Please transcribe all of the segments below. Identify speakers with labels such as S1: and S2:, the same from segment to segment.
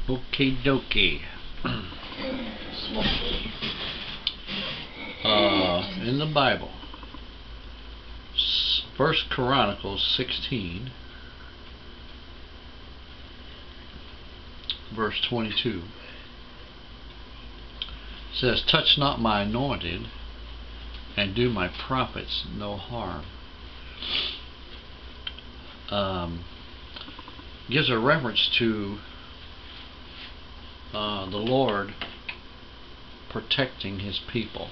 S1: Okie dokie. In the Bible, First Chronicles 16, verse 22 says, "Touch not my anointed, and do my prophets no harm." Gives a reference to the Lord protecting His people.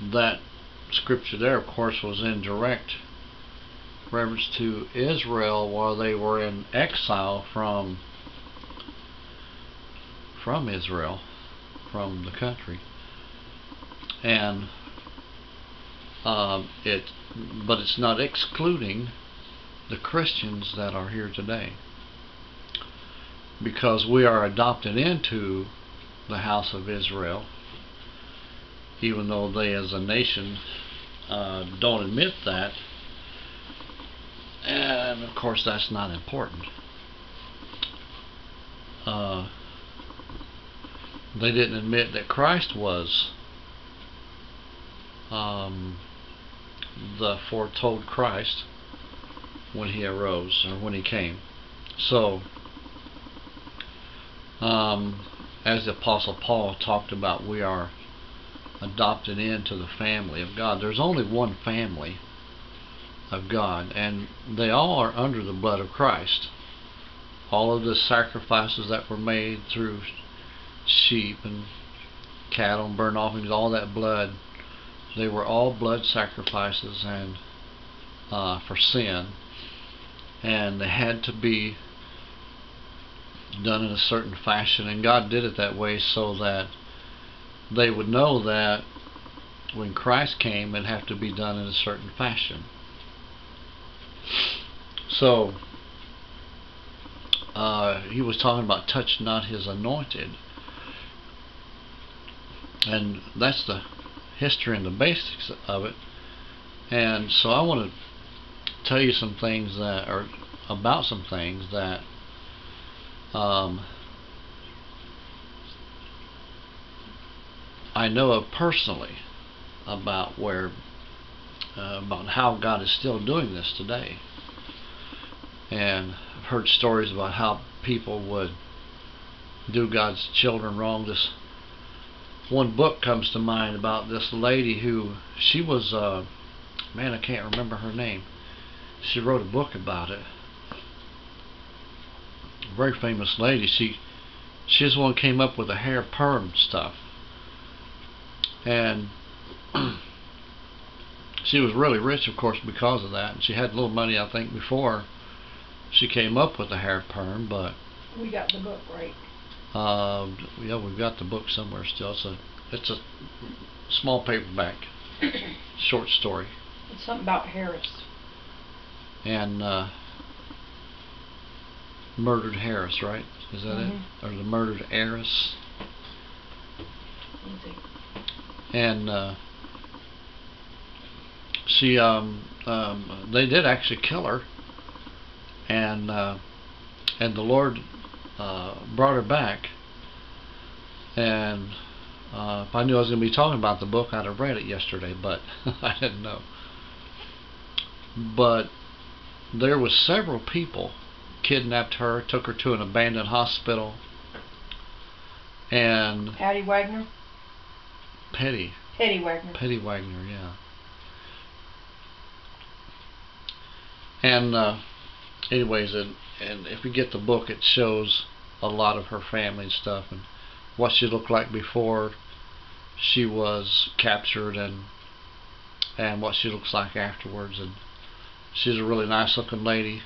S1: That scripture there, of course, was in direct reference to Israel while they were in exile from Israel, from the country, and but it's not excluding the Christians that are here today, because we are adopted into the house of Israel, even though they as a nation don't admit that. And of course that's not important. They didn't admit that Christ was the foretold Christ when He arose, or when He came. So as the Apostle Paul talked about, we are adopted into the family of God. There's only one family of God, and they all are under the blood of Christ. All of the sacrifices that were made through sheep and cattle and burnt offerings, all that blood, they were all blood sacrifices and for sin, and they had to be done in a certain fashion, and God did it that way so that they would know that when Christ came, it'd have to be done in a certain fashion. So He was talking about touch not His anointed, and that's the history and the basics of it. And so I want to tell you some things that are about some things that I know of personally about about how God is still doing this today. And I've heard stories about how people would do God's children wrong. This one book comes to mind about this lady who, she was man, I can't remember her name. She wrote a book about it. A very famous lady. She's the one who came up with the hair perm stuff. And she was really rich, of course, because of that. And she had a little money, I think, before she came up with the hair perm. But
S2: we got the book right.
S1: Yeah, we've got the book somewhere still. It's a small paperback, short story.
S2: It's something about Harris.
S1: And Murdered Harris, right? Is that it? Or The Murdered Heiress? And she, they did actually kill her, and the Lord brought her back. And if I knew I was going to be talking about the book, I'd have read it yesterday, but I didn't know. But there was several people kidnapped her, took her to an abandoned hospital, and
S2: Patty Wagner.
S1: Petty Wagner, yeah. And anyways, and if you get the book, it shows a lot of her family and stuff, and what she looked like before she was captured, and what she looks like afterwards. And she's a really nice looking lady.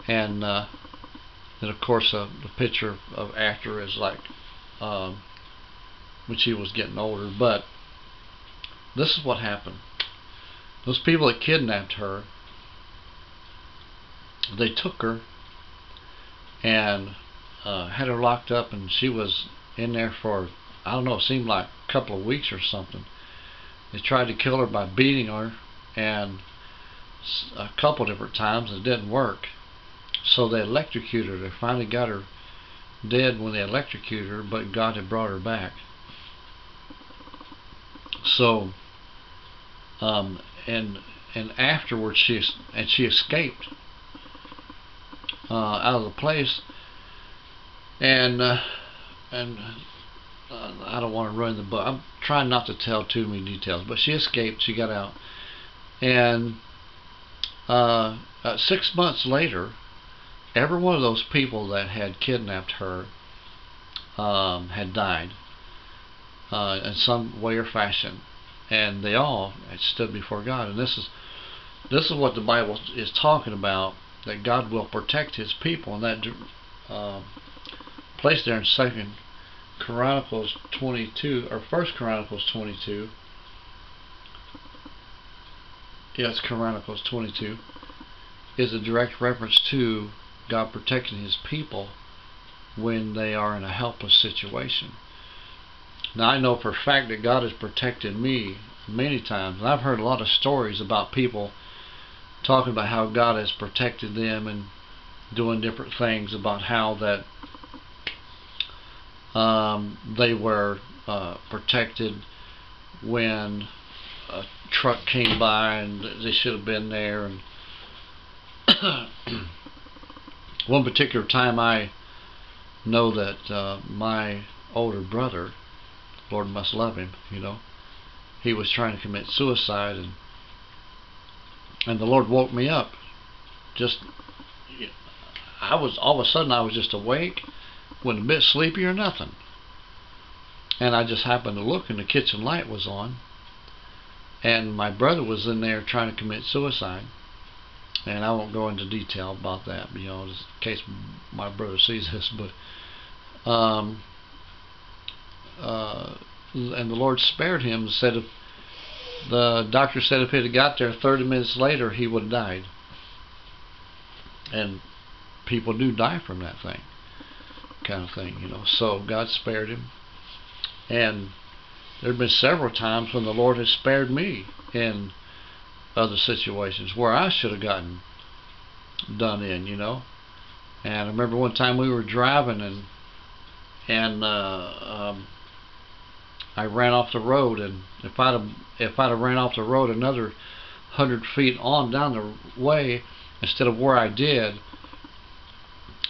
S1: And then of course the picture of after is like when she was getting older. But this is what happened. Those people that kidnapped her, they took her and had her locked up, and she was in there for, I don't know, it seemed like a couple of weeks or something. They tried to kill her by beating her, and a couple different times it didn't work. So they electrocuted her. They finally got her dead when they electrocuted her, but God had brought her back. So, and afterwards she escaped out of the place, and I don't want to ruin the book. I'm trying not to tell too many details, but she escaped. She got out, and 6 months later, every one of those people that had kidnapped her had died in some way or fashion, and they all had stood before God. And this is what the Bible is talking about, that God will protect His people, and that place there in 2 Chronicles 22 or 1 Chronicles 22. Yes, Chronicles 22 is a direct reference to God protecting His people when they are in a helpless situation. Now, I know for a fact that God has protected me many times, and I've heard a lot of stories about people talking about how God has protected them and doing different things, about how that they were protected when a truck came by and they should have been there. And one particular time, I know that my older brother, Lord must love him, he was trying to commit suicide, and the Lord woke me up. All of a sudden I was just awake, wasn't a bit sleepy or nothing, and I just happened to look, and the kitchen light was on, and my brother was in there trying to commit suicide. And I won't go into detail about that, just in case my brother sees this. But and the Lord spared him. The doctor said if he had got there 30 minutes later, he would have died. And people do die from that kind of thing. So God spared him. And there have been several times when the Lord has spared me in other situations where I should have gotten done in. And I remember one time we were driving, and I ran off the road, and if I'd have ran off the road another 100 feet on down the way instead of where I did,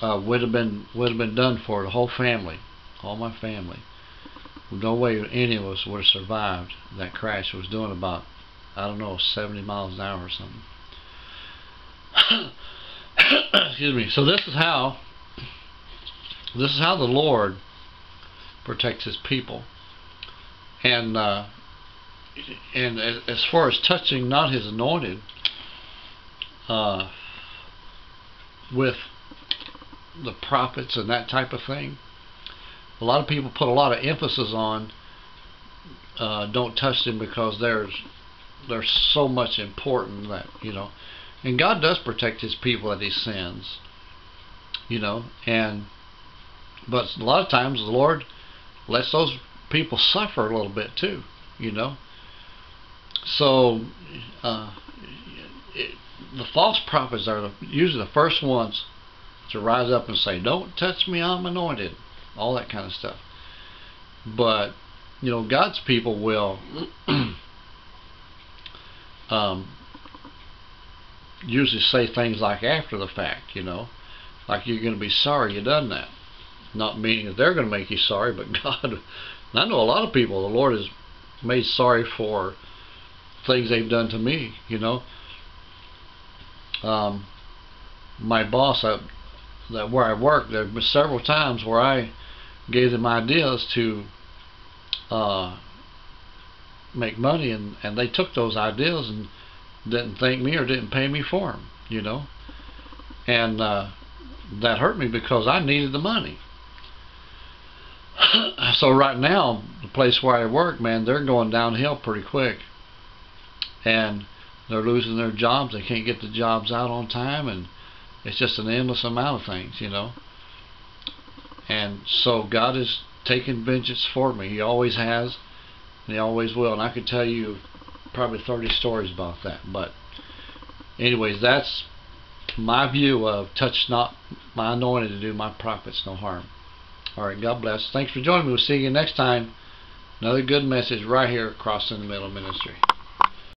S1: would have been done for the whole family, all my family. No way any of us would have survived that crash. It was doing about, 70 miles an hour or something. Excuse me. So this is how the Lord protects His people. And as far as touching not His anointed with the prophets and that type of thing, a lot of people put a lot of emphasis on don't touch them because they're so much important that, and God does protect His people that He sends, but a lot of times the Lord lets those people suffer a little bit too, so the false prophets are usually the first ones to rise up and say, don't touch me, I'm anointed, all that kind of stuff. But God's people will usually say things like after the fact, like you're going to be sorry you done that. Not meaning that they're going to make you sorry, but God. And I know a lot of people the Lord has made sorry for things they've done to me. My boss where I work, there have been several times where I gave them ideas to make money, and they took those ideas and didn't thank me or didn't pay me for them, and that hurt me because I needed the money. So right now, the place where I work, man, they're going downhill pretty quick, and they're losing their jobs. They can't get the jobs out on time, and it's just an endless amount of things, and so God is taking vengeance for me. He always has, and He always will. And I could tell you probably 30 stories about that. But anyways, that's my view of touch not my anointed to do my prophets no harm. Alright, God bless. Thanks for joining me. We'll see you next time. Another good message right here at Cross in the Middle Ministry.